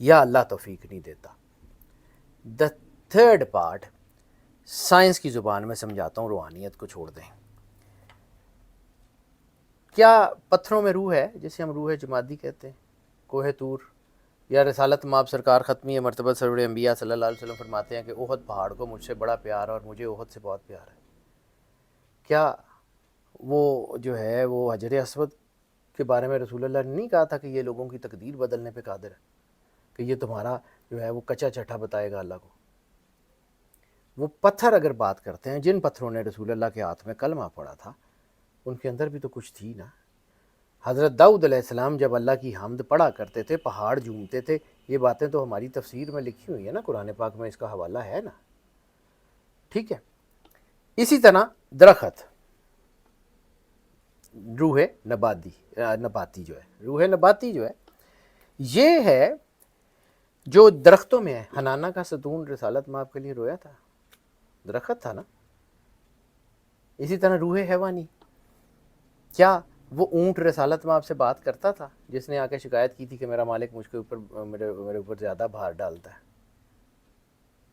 یا اللہ توفیق نہیں دیتا. دا تھرڈ پارٹ سائنس کی زبان میں سمجھاتا ہوں, روحانیت کو چھوڑ دیں. کیا پتھروں میں روح ہے جسے ہم روح جمادی کہتے ہیں؟ کوہ طور یا رسالت مآب سرکار ختمی مرتبہ سرور انبیاء صلی اللہ علیہ وسلم فرماتے ہیں کہ احد پہاڑ کو مجھ سے بڑا پیار ہے اور مجھے احد سے بہت پیار ہے. کیا وہ جو ہے وہ حجر اسود کے بارے میں رسول اللہ نے نہیں کہا تھا کہ یہ لوگوں کی تقدیر بدلنے پہ قادر ہے, کہ یہ تمہارا جو ہے وہ کچا چٹھا بتائے گا اللہ کو؟ وہ پتھر اگر بات کرتے ہیں, جن پتھروں نے رسول اللہ کے ہاتھ میں کلمہ پڑا تھا ان کے اندر بھی تو کچھ تھی نا. حضرت داؤد علیہ السلام جب اللہ کی حمد پڑھا کرتے تھے پہاڑ جھومتے تھے. یہ باتیں تو ہماری تفسیر میں لکھی ہوئی ہیں نا, قرآن پاک میں اس کا حوالہ ہے نا. ٹھیک ہے. اسی طرح درخت روح نباتی جو ہے, روح نباتی جو ہے یہ ہے جو درختوں میں ہے. حنانہ کا ستون رسالت میں آپ کے لیے رویا تھا, درخت تھا نا. اسی طرح روح حیوانی, کیا وہ اونٹ رسالت میں آپ سے بات کرتا تھا جس نے آ کے شکایت کی تھی کہ میرا مالک مجھ کے اوپر میرے اوپر زیادہ بھار ڈالتا ہے؟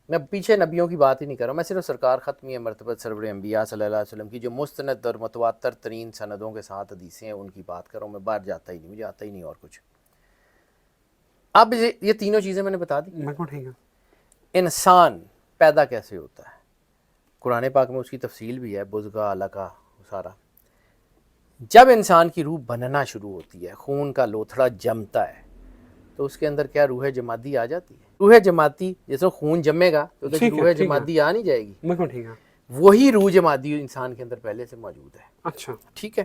میں پیچھے نبیوں کی بات ہی نہیں کر رہا ہوں, میں صرف سرکار ختمی مرتبہ سرور انبیاء صلی اللہ علیہ وسلم کی جو مستند اور متواتر ترین سندوں کے ساتھ حدیثیں ہیں ان کی بات کر رہا ہوں. میں باہر جاتا ہی نہیں, مجھے آتا ہی نہیں اور کچھ. اب یہ تینوں چیزیں میں نے بتا دی. انسان پیدا کیسے ہوتا ہے؟ قرآن پاک میں اس کی تفصیل بھی ہے, بزگا اعلیٰ کا سارا. جب انسان کی روح بننا شروع ہوتی ہے, خون کا لوتھڑا جمتا ہے, تو اس کے اندر کیا روح جمادی آ جاتی ہے؟ روح جمادی جیسے خون جمے گا تو روح جمادی آ نہیں جائے گی. وہی روح جمادی انسان کے اندر پہلے سے موجود ہے. اچھا ٹھیک ہے.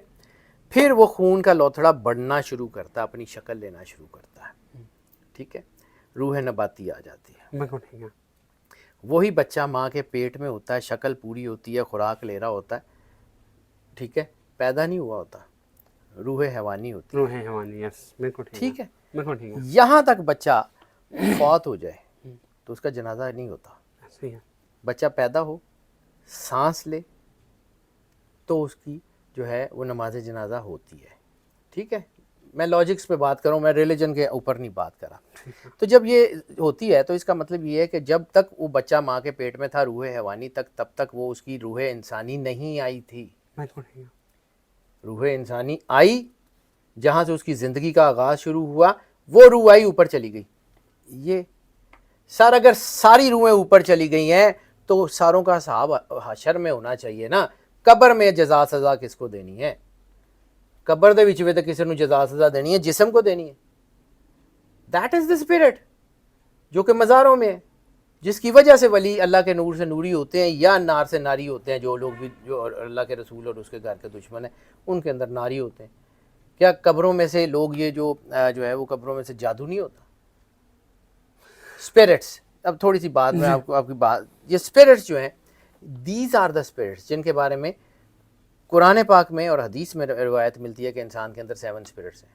پھر وہ خون کا لوتھڑا بڑھنا شروع کرتا ہے, اپنی شکل لینا شروع کرتا ہے. ٹھیک ہے. روح نباتی آ جاتی ہے. وہی بچہ ماں کے پیٹ میں ہوتا ہے, شکل پوری ہوتی ہے, خوراک لے رہا ہوتا ہے. ٹھیک ہے. پیدا نہیں ہوا ہوتا, روح حیوانی ہوتی ہے. روح حیوانی, یس بالکل ٹھیک ہے. بالکل ٹھیک ہے. یہاں تک بچہ فوت ہو جائے تو اس کا جنازہ نہیں ہوتا. بچہ پیدا ہو, سانس لے, تو اس کی جو ہے وہ نماز جنازہ ہوتی ہے. ٹھیک ہے. میں لاجکس پہ بات کروں, میں ریلیجن کے اوپر نہیں بات کرا. تو جب یہ ہوتی ہے تو اس کا مطلب یہ ہے کہ جب تک وہ بچہ ماں کے پیٹ میں تھا روح حیوانی تک, تب تک وہ اس کی روح انسانی نہیں آئی تھی. روح انسانی آئی, جہاں سے اس کی زندگی کا آغاز شروع ہوا, وہ روح آئی اوپر چلی گئی. یہ اگر ساری روحیں اوپر چلی گئی ہیں تو ساروں کا حساب حشر میں ہونا چاہیے نا. قبر میں جزا سزا کس کو دینی ہے؟ قبر دے وچ تے کسی نو جزا سزا دینی ہے, جسم کو دینی ہے. دیٹ از دا اسپرٹ جو کہ مزاروں میں ہے, جس کی وجہ سے ولی اللہ کے نور سے نوری ہوتے ہیں یا نار سے ناری ہوتے ہیں. جو لوگ بھی جو اللہ کے رسول اور اس کے گھر کے دشمن ہیں ان کے اندر ناری ہوتے ہیں. کیا قبروں میں سے لوگ یہ جو ہے وہ قبروں میں سے جادو نہیں ہوتا؟ اسپرٹس, اب تھوڑی سی بات میں آپ کی بات, یہ اسپرٹس جو ہیں دیز آر دا اسپرٹس جن کے بارے میں قرآن پاک میں اور حدیث میں روایت ملتی ہے کہ انسان کے اندر 7 اسپرٹس ہیں.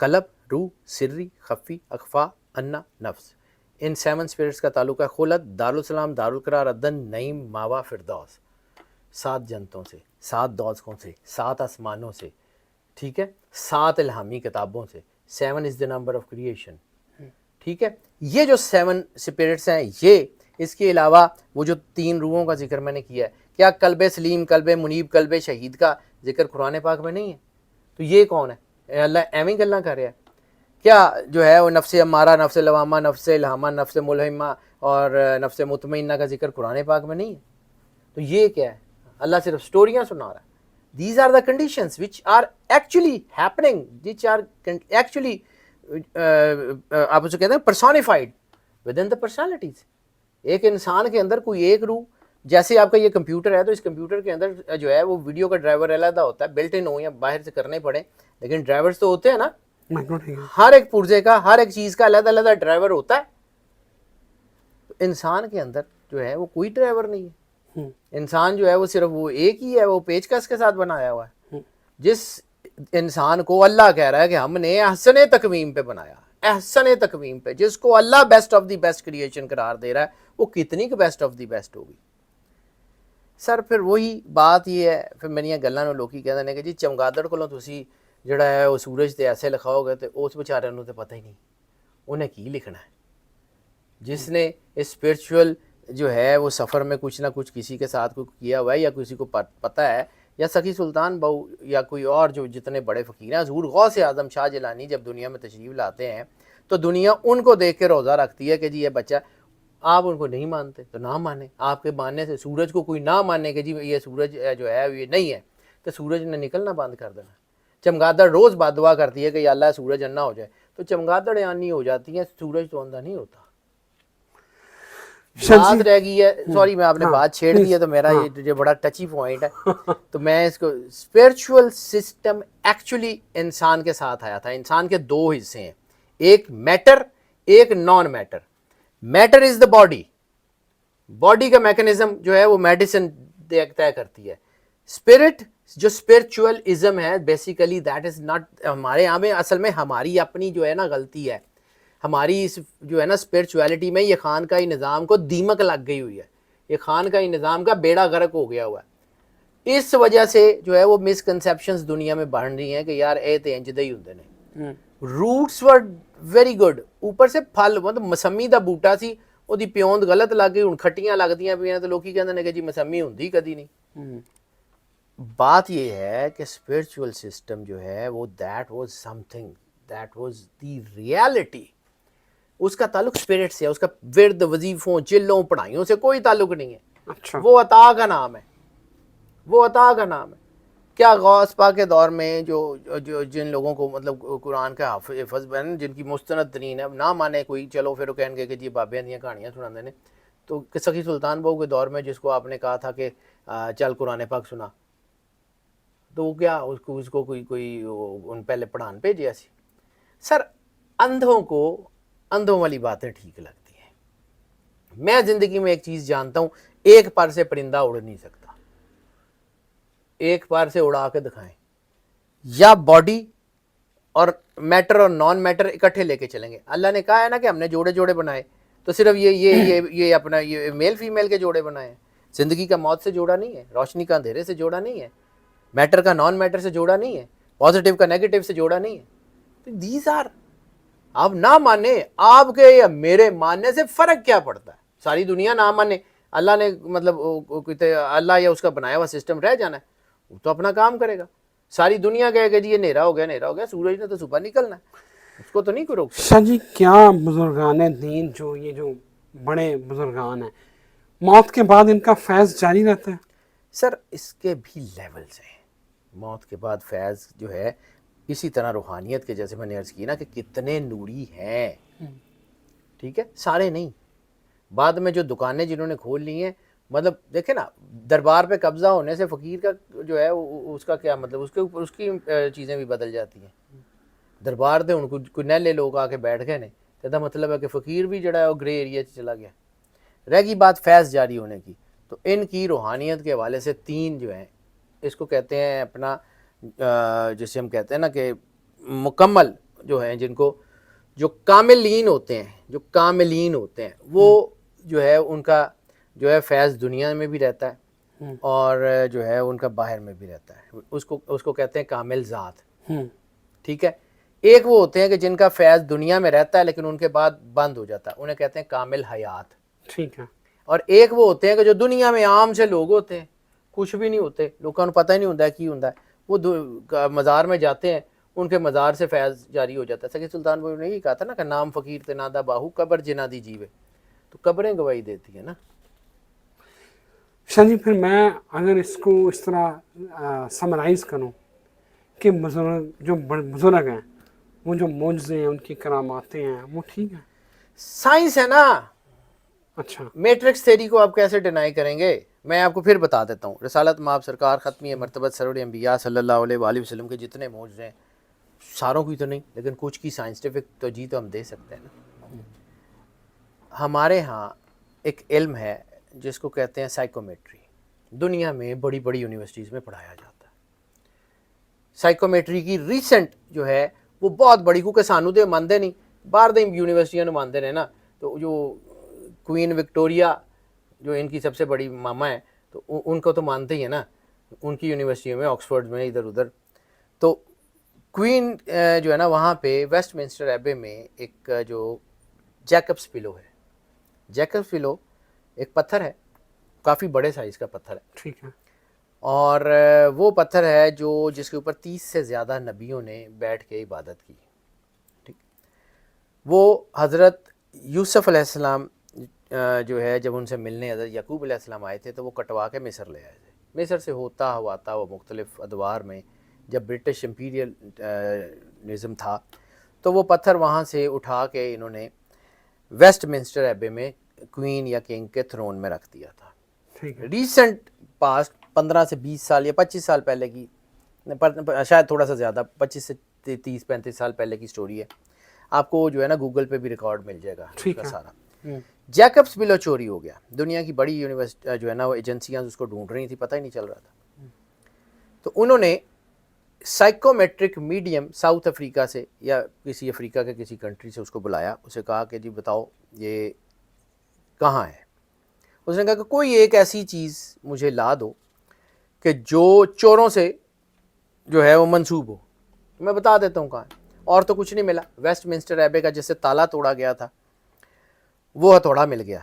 قلب, روح, سری, خفی, اخفا, انا, نفس. ان 7 اسپرٹس کا تعلق ہے خلد, دارالسلام, دارالقرار, عدن, نعیم, ماوا, فردوس. 7 جنتوں سے, 7 دوزخوں سے, 7 آسمانوں سے. ٹھیک ہے. 7 الہامی کتابوں سے. 7 از دا نمبر آف کریشن. ٹھیک ہے. یہ جو 7 اسپرٹس ہیں, یہ اس کے علاوہ وہ جو 3 روحوں کا ذکر میں نے کیا ہے, کیا قلب سلیم, قلب منیب, قلب شہید کا ذکر قرآن پاک میں نہیں ہے؟ تو یہ کون ہے؟ اللہ ایویں گلاں کر رہا ہے. کیا جو ہے وہ نفس امارہ, نفس لوامہ, نفس الہامہ, نفس ملہمہ اور نفس مطمئنہ کا ذکر قرآن پاک میں نہیں ہے؟ تو یہ کیا ہے؟ اللہ صرف سٹوریاں سنا رہا ہے. These are the conditions which are actually happening, which are actually آپ اسے کہتے ہیں personified within the personalities. ایک انسان کے اندر کوئی ایک روح, جیسے آپ کا یہ کمپیوٹر ہے تو اس کمپیوٹر کے اندر جو ہے وہ ویڈیو کا ڈرائیور علیحدہ ہوتا ہے, بلٹ ان ہو یا باہر سے کرنے پڑے, لیکن ڈرائیورز تو ہوتے ہیں نا. ہر ایک پرزے کا, ہر ایک چیز کا علیحدہ علیحدہ ڈرائیور ہوتا ہے. انسان کے اندر جو ہے وہ کوئی ڈرائیور نہیں ہے. انسان جو ہے وہ صرف وہ ایک ہی ہے, وہ پیچ کس کے ساتھ بنایا ہوا ہے. جس انسان کو اللہ کہہ رہا ہے کہ ہم نے احسن تقویم پہ بنایا, احسن تقویم پہ, جس کو Allah best of the best creation قرار دے رہا ہے, وہ کتنی کہ بیسٹ آف دی بیسٹ ہوگی. سر پھر وہی بات یہ ہے, پھر میری گلاں نوں لوکی کہندے نے کہ جی چمگادڑ کولوں تسی جڑا ہے وہ سورج تے ایسے لکھاؤ گے تے اس بیچارے نوں تے پتہ ہی نہیں, انہیں کی لکھنا ہے. جس نے اسپرچول جو ہے وہ سفر میں کچھ نہ کچھ کسی کے ساتھ کوئی کیا ہوا ہے یا کسی کو پتہ ہے, یا سخی سلطان بہو یا کوئی اور جو جتنے بڑے فقیر ہیں, حضور غوث اعظم شاہ جیلانی جب دنیا میں تشریف لاتے ہیں تو دنیا ان کو دیکھ کے روزہ رکھتی ہے کہ جی یہ بچہ, آپ ان کو نہیں مانتے تو نہ مانیں. آپ کے ماننے سے سورج کو کوئی نہ مانے کہ جی یہ سورج جو ہے یہ نہیں ہے, تو سورج نے نکلنا بند کر دینا. چمگادڑ روز بد دعا کرتی ہے کہ یا اللہ سورج اندھا ہو جائے, تو چمگادڑ اندھی ہو جاتی ہیں, سورج تو اندھا نہیں ہوتا. بات رہ گئی ہے, سوری میں آپ نے بات چھیڑ دی ہے تو میرا یہ بڑا ٹچی پوائنٹ ہے, تو میں اس کو اسپرچول سسٹم ایکچولی انسان کے ساتھ آیا تھا. انسان کے دو حصے ہیں, ایک میٹر ایک non matter. Matter is the body, body کا میکنزم جو ہے وہ میڈیسن طے کرتی ہے. اسپرٹ جو اسپرچول ازم ہے بیسیکلی دیٹ از ناٹ, ہمارے یہاں میں اصل میں ہماری اپنی جو ہے نا غلطی ہے, ہماری اس جو ہے نا اسپرچویلٹی میں یہ خانقاہی نظام کو دیمک لگ گئی ہوئی ہے, یہ خانقاہی نظام کا بیڑا غرق ہو گیا ہوا ہے. اس وجہ سے جو ہے وہ مسکنسیپشنز دنیا میں بڑھ رہی ہیں کہ یار اے تے انجدے ہی ہوندے نے. روٹس ور ویری گڈ, اوپر سے پھل مطلب مسمی دا بوٹا سی, وہ دی پیوند غلط لگ گئی, ہن کھٹیاں لگدیاں پیاں, تو لوکی کہندے نے کہ جی مسمی ہوندی کدی نہیں. بات یہ ہے کہ اسپرچول سسٹم جو ہے وہ that was something, that was the reality. اس کا تعلق اسپرٹ سے ہے, اس کا ورد وظیفوں چلوں پڑھائیوں سے کوئی تعلق نہیں ہے. اچھا, وہ عطا کا نام ہے, وہ عطا کا نام ہے. کیا غوث پاک کے دور میں جو جن لوگوں کو مطلب قرآن کا حفظ بن, جن کی مستند ترین ہے, نہ مانے کوئی, چلو پھر وہ کہیں گے کہ جی بابیاں دیاں کہانیاں سناندے نے. تو سخی سلطان بہو کے دور میں جس کو آپ نے کہا تھا کہ چل قرآن پاک سنا, تو وہ کیا اس کو کوئی ان پہلے پڑھان بھیجیا سی. سر اندھوں کو اندھوں والی باتیں ٹھیک لگتی ہیں. میں زندگی میں ایک چیز جانتا ہوں, ایک پر سے پرندہ اڑ نہیں سکتا, ایک پر سے اڑا کے دکھائیں. یا باڈی اور میٹر اور نان میٹر اکٹھے لے کے چلیں گے. اللہ نے کہا ہے نا کہ ہم نے جوڑے جوڑے بنائے, تو صرف یہ اپنا یہ میل فیمیل کے جوڑے بنائے ہیں. زندگی کا موت سے جوڑا نہیں ہے, روشنی کا اندھیرے سے جوڑا نہیں ہے, میٹر کا نان میٹر سے جوڑا نہیں ہے, پازیٹیو کا نیگیٹو سے جوڑا نہیں ہے. دیز آر, آپ نہ مانے, آپ کے یا میرے ماننے سے فرق کیا پڑتا ہے؟ ساری دنیا نہ مانے, اللہ نے مطلب اللہ یا اس کا بنایا ہوا سسٹم رہ جانا ہے, وہ تو اپنا کام کرے گا. ساری دنیا کہے کہ جی یہ نیرا ہو گیا, سورج نے تو صبح نکلنا ہے, اس کو تو نہیں کوئی روک سکتا. شاہ جی کیا بزرگان دین جو یہ جو بڑے بزرگان ہیں, موت کے بعد ان کا فیض جاری رہتا ہے؟ سر اس کے بھی لیولز ہیں. موت کے بعد فیض جو ہے اسی طرح روحانیت کے, جیسے میں نے عرض کی نا کہ کتنے نوری ہیں, ٹھیک ہے, سارے نہیں. بعد میں جو دکانیں جنہوں نے کھول لی ہیں, مطلب دیکھیں نا, دربار پہ قبضہ ہونے سے فقیر کا جو ہے اس کا کیا مطلب, اس کے اوپر اس کی چیزیں بھی بدل جاتی ہیں. دربار دے ان کو کوئی نیلے لوگ آ کے بیٹھ گئے نے, تو مطلب ہے کہ فقیر بھی جڑا ہے وہ گرے ایریا چلا گیا. رہ گئی بات فیض جاری ہونے کی, تو ان کی روحانیت کے حوالے سے تین جو ہیں, اس کو کہتے ہیں اپنا جسے ہم کہتے ہیں نا کہ مکمل جو ہیں, جن کو جو کاملین ہوتے ہیں, جو کاملین ہوتے ہیں, وہ جو ہے ان کا جو ہے فیض دنیا میں بھی رہتا ہے اور جو ہے ان کا باہر میں بھی رہتا ہے. اس کو کہتے ہیں کامل ذات, ٹھیک ہے. ایک وہ ہوتے ہیں کہ جن کا فیض دنیا میں رہتا ہے لیکن ان کے بعد بند ہو جاتا ہے, انہیں کہتے ہیں کامل حیات, ٹھیک ہے. اور ایک وہ ہوتے ہیں کہ جو دنیا میں عام سے لوگ ہوتے ہیں, کچھ بھی نہیں ہوتے, لوگوں کو پتہ ہی نہیں ہوتا کی ہوتا ہے, وہ مزار میں جاتے ہیں, ان کے مزار سے فیض جاری ہو جاتا ہے. سکی سلطان بہو نے یہ کہا تھا نا کہ نام فقیر تے نادا باہو, قبر جنا دی جیوے, تو قبریں گواہی دیتی ہیں نا. شاہ جی پھر میں اگر اس کو اس طرح سمرائز کروں کہ جو بزرگ ہیں, وہ جو معجزے ہیں, ان کی کراماتیں ہیں, وہ ٹھیک ہیں, سائنس ہے نا. اچھا, میٹرکس تھیری کو آپ کیسے ڈینائی کریں گے؟ میں آپ کو پھر بتا دیتا ہوں. رسالت مآب سرکار ختمی مرتبت سرور انبیاء صلی اللہ علیہ وآلہ وسلم کے جتنے معجزے ہیں, ساروں کی تو نہیں لیکن کچھ کی سائنسٹیفک توجیہ تو ہم دے سکتے ہیں نا. ہمارے ہاں ایک علم ہے جس کو کہتے ہیں سائیکومیٹری. دنیا میں بڑی بڑی یونیورسٹیز میں پڑھایا جاتا ہے. سائیکومیٹری کی ریسنٹ جو ہے وہ بہت بڑی, کیونکہ سانو دے مانتے نہیں, باہر دے یونیورسٹیاں نو مانتے رہے نا. تو جو کوئین وکٹوریا جو ان کی سب سے بڑی ماما ہے, تو ان کو تو مانتے ہی ہیں نا, ان کی یونیورسٹیوں میں, آکسفورڈ میں, ادھر ادھر. تو کوئین جو ہے نا وہاں پہ ویسٹ منسٹر ایبے میں ایک جو جیکبس پلو ہے، جیکبس پلو ایک پتھر ہے، کافی بڑے سائز کا پتھر ہے، ٹھیک ہے، اور وہ پتھر ہے جو جس کے اوپر 30 سے زیادہ نبیوں نے بیٹھ کے عبادت کی. ٹھیک، وہ حضرت یوسف علیہ السلام جو ہے جب ان سے ملنے حضرت یعقوب علیہ السلام آئے تھے تو وہ کٹوا کے مصر لے آئے تھے. مصر سے ہوتا وہ مختلف ادوار میں جب برٹش امپیریل نظم تھا تو وہ پتھر وہاں سے اٹھا کے انہوں نے ویسٹ منسٹر ایبے میں کوئین یا کنگ کے تھرون میں رکھ دیا تھا. ٹھیک ہے، ریسنٹ پاسٹ 15 سے 20 سال یا 25 سال پہلے کی، شاید تھوڑا سا زیادہ، 25 سے 30-35 سال پہلے کی سٹوری ہے. آپ کو جو ہے نا گوگل پہ بھی ریکارڈ مل جائے گا اس ٹھیک کا ہے، سارا. جیکبس پلو چوری ہو گیا، دنیا کی بڑی یونیورسٹی جو ہے نا وہ ایجنسیاں اس کو ڈھونڈ رہی تھیں، پتہ ہی نہیں چل رہا تھا. تو انہوں نے سائیکومیٹرک میڈیم ساؤتھ افریقہ سے یا کسی افریقہ کے کسی کنٹری سے اس کو بلایا، اسے کہا کہ جی بتاؤ یہ کہاں ہے. اس نے کہا کہ کوئی ایک ایسی چیز مجھے لا دو کہ جو چوروں سے جو ہے وہ منسوب ہو، میں بتا دیتا ہوں کہاں ہے. اور تو کچھ نہیں ملا. ویسٹ منسٹر ایبے کا جس سے تالا توڑا گیا تھا وہ ہتھوڑا مل گیا.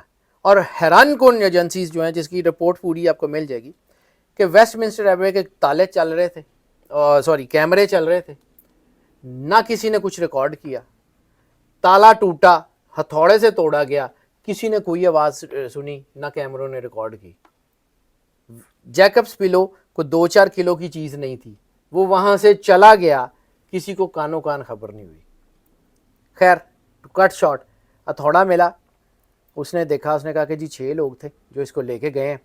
اور حیران کن ایجنسیز جو ہیں جس کی رپورٹ پوری آپ کو مل جائے گی کہ ویسٹ منسٹر ایبے کے تالے چل رہے تھے، کیمرے چل رہے تھے، نہ کسی نے کچھ ریکارڈ کیا. تالا ٹوٹا، ہتھوڑے سے توڑا گیا، کسی نے کوئی آواز سنی، نہ کیمروں نے ریکارڈ کی. جیکبس پلو کو 2-4 کلو کی چیز نہیں تھی، وہ وہاں سے چلا گیا، کسی کو کانوں کان خبر نہیں ہوئی. خیر کٹ شارٹ، ہتھوڑا ملا، اس نے دیکھا، اس نے کہا کہ جی 6 لوگ تھے جو اس کو لے کے گئے ہیں،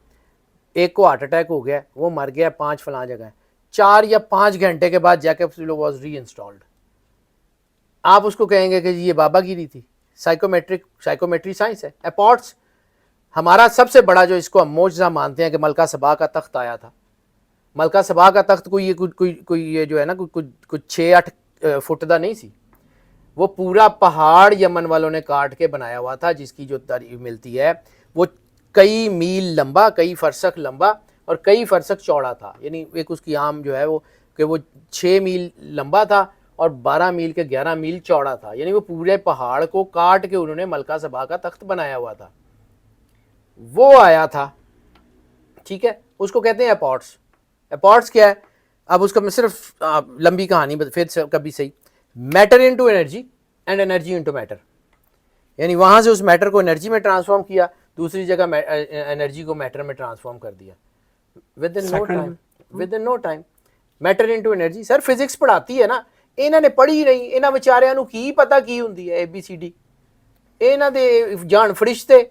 ایک کو ہارٹ اٹیک ہو گیا، وہ مر گیا، 5 فلاں جگہ ہیں. 4 یا 5 گھنٹے کے بعد جیکبس پلو واز ری انسٹالڈ. آپ اس کو کہیں گے کہ جی یہ بابا گیری تھی. سائیکومیٹری سائنس ہے. اپارٹس ہمارا سب سے بڑا جو اس کو ہم معجزہ مانتے ہیں کہ ملکہ سبا کا تخت آیا تھا. ملکہ سبا کا تخت کوئی یہ جو ہے نا کچھ 6-8 فٹ دا نہیں سی، وہ پورا پہاڑ یمن والوں نے کاٹ کے بنایا ہوا تھا، جس کی جو تعریف ملتی ہے وہ کئی میل لمبا، کئی فرسخ لمبا اور کئی فرسخ چوڑا تھا. یعنی ایک اس کی عام جو ہے وہ کہ وہ 6 میل لمبا تھا اور 12 میل کے 11 میل چوڑا تھا. یعنی وہ پورے پہاڑ کو کاٹ کے انہوں نے ملکہ سبا کا تخت بنایا ہوا تھا. وہ آیا تھا، ٹھیک ہے، اس کو کہتے ہیں اپارٹس. اپارٹس کیا ہے؟ اب اس کا میں صرف لمبی کہانی پھر کبھی صحیح. Matter into energy and energy into matter, یعنی وہاں سے اس میٹر کو انرجی میں ٹرانسفارم کیا، دوسری جگہ انرجی کو میٹر میں ٹرانسفارم کر دیا within no time. Matter into energy. Sir physics پڑھاتی ہے نا، انہوں نے پڑھی نہیں، انہاں بیچاریاں نو کی پتہ کی ہوندی ہے ABCD، انہاں دے جان فرشتے.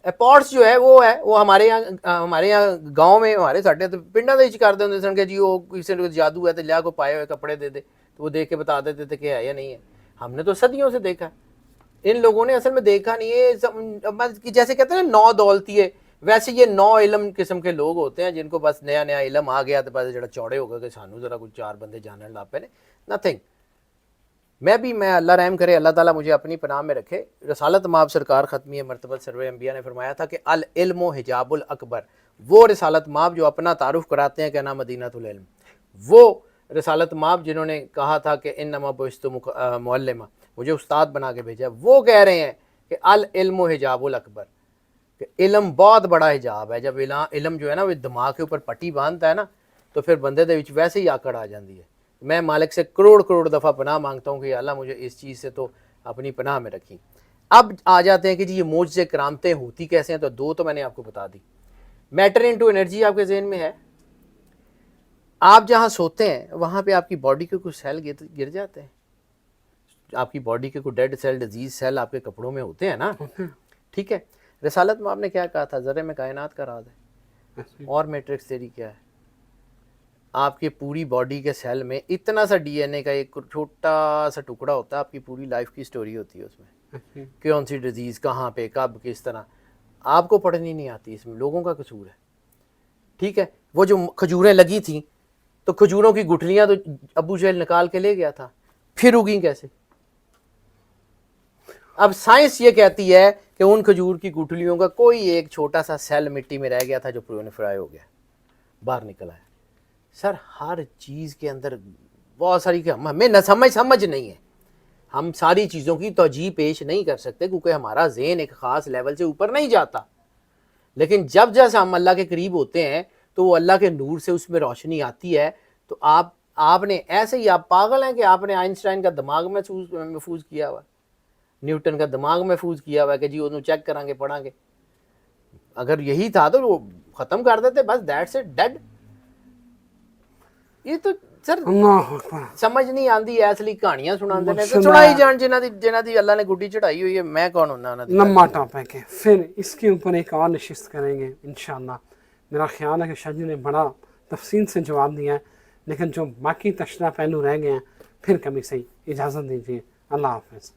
اپارٹس جو ہے وہ ہمارے یہاں گاؤں میں ہمارے ساڈے پنڈاں دے وچ کردے ہوندے سن کہ جی وہ کسی نے جادو ہے تو لیا کو پائے ہوئے کپڑے دے دے تو وہ دیکھ کے بتا دیتے تھے کہ ہے یا نہیں ہے. ہم نے تو صدیوں سے دیکھا، ان لوگوں نے اصل میں دیکھا نہیں ہے. جیسے کہتے ہیں نا 9 دولتیے، ویسے یہ 9 علم قسم کے لوگ ہوتے ہیں جن کو بس نیا نیا علم آ گیا تو بس جڑا چوڑے ہو گئے کہ سانو ذرا کچھ 4 بندے جانن لگ پے نے. نتھنگ. میں اللہ رحم کرے، اللہ تعالیٰ مجھے اپنی پناہ میں رکھے. رسالت مآب سرکار ختمی مرتبہ سرور انبیاء نے فرمایا تھا کہ العلم و حجاب الاکبر، وہ رسالت مآب جو اپنا تعارف کراتے ہیں کہ انا مدینۃ العلم، وہ رسالت مآب جنہوں نے کہا تھا کہ انما بعثت معلما، مجھے استاد بنا کے بھیجا، وہ کہہ رہے ہیں کہ العلم و حجاب الاکبر، کہ علم بہت بڑا حجاب ہے. جب علم جو ہے نا وہ دماغ کے اوپر پٹی باندھتا ہے نا تو پھر بندے دے وچ ویسے ہی آکڑ آ جاندی ہے. میں مالک سے کروڑ دفعہ پناہ مانگتا ہوں کہ اللہ مجھے اس چیز سے تو اپنی پناہ میں رکھی. اب آ جاتے ہیں کہ جی یہ معجزے کرامتیں ہوتی کیسے ہیں، تو 2 تو میں نے آپ کو بتا دی. میٹر انٹو انرجی آپ کے ذہن میں ہے. آپ جہاں سوتے ہیں وہاں پہ آپ کی باڈی کے کچھ سیل گر جاتے ہیں، آپ کی باڈی کے کوئی ڈیڈ سیل، ڈیزیز سیل آپ کے کپڑوں میں ہوتے ہیں نا، ٹھیک ہے. رسالت مآب نے کیا کہا تھا؟ ذرے میں کائنات کا راز ہے. اور میٹرکس تھیوری کیا ہے؟ آپ کی پوری باڈی کے سیل میں اتنا سا DNA کا ایک چھوٹا سا ٹکڑا ہوتا ہے، آپ کی پوری لائف کی سٹوری ہوتی ہے اس میں، کون سی ڈیزیز کہاں پہ کب کس طرح. آپ کو پڑھنی نہیں آتی، اس میں لوگوں کا قصور ہے، ٹھیک ہے. وہ جو کھجوریں لگی تھیں تو کھجوروں کی گٹھلیاں تو ابو جہل نکال کے لے گیا تھا، پھر اگیں کیسے؟ اب سائنس یہ کہتی ہے کہ ان کھجور کی گٹھلیوں کا کوئی ایک چھوٹا سا سیل مٹی میں رہ گیا تھا جو پرونیفرائی ہو گیا، باہر نکل آیا. سر ہر چیز کے اندر بہت ساری کہ ہمیں نہ سمجھ نہیں ہے، ہم ساری چیزوں کی توجیہ پیش نہیں کر سکتے کیونکہ ہمارا ذہن ایک خاص لیول سے اوپر نہیں جاتا، لیکن جب جیسے ہم اللہ کے قریب ہوتے ہیں تو وہ اللہ کے نور سے اس میں روشنی آتی ہے. تو آپ نے ایسے ہی، آپ پاگل ہیں کہ آپ نے آئنسٹائن کا دماغ محفوظ کیا ہوا، نیوٹن کا دماغ محفوظ کیا ہوا کہ جی انہوں چیک کریں گے پڑھیں گے. اگر یہی تھا تو وہ ختم کر دیتے بس، دیٹس اٹ، ڈیڈ. یہ تو سر اللہ اکبر. سمجھ نہیں آندی، ایسے کہانیاں سناندے نے تے سنائی جان جنہ دی اللہ نے گڈی چڑھائی ہوئی ہے. میں کون ہوں نا؟ لمبا ٹاپک ہے، پھر اس کے اوپر ایک اور نشست کریں گے انشاءاللہ. میرا خیال ہے کہ شاہ جی نے بڑا تفصیل سے جواب دیا ہے، لیکن جو باقی تشریح پہلو رہ گئے ہیں پھر کبھی صحیح. اجازت دیجیے، اللہ حافظ.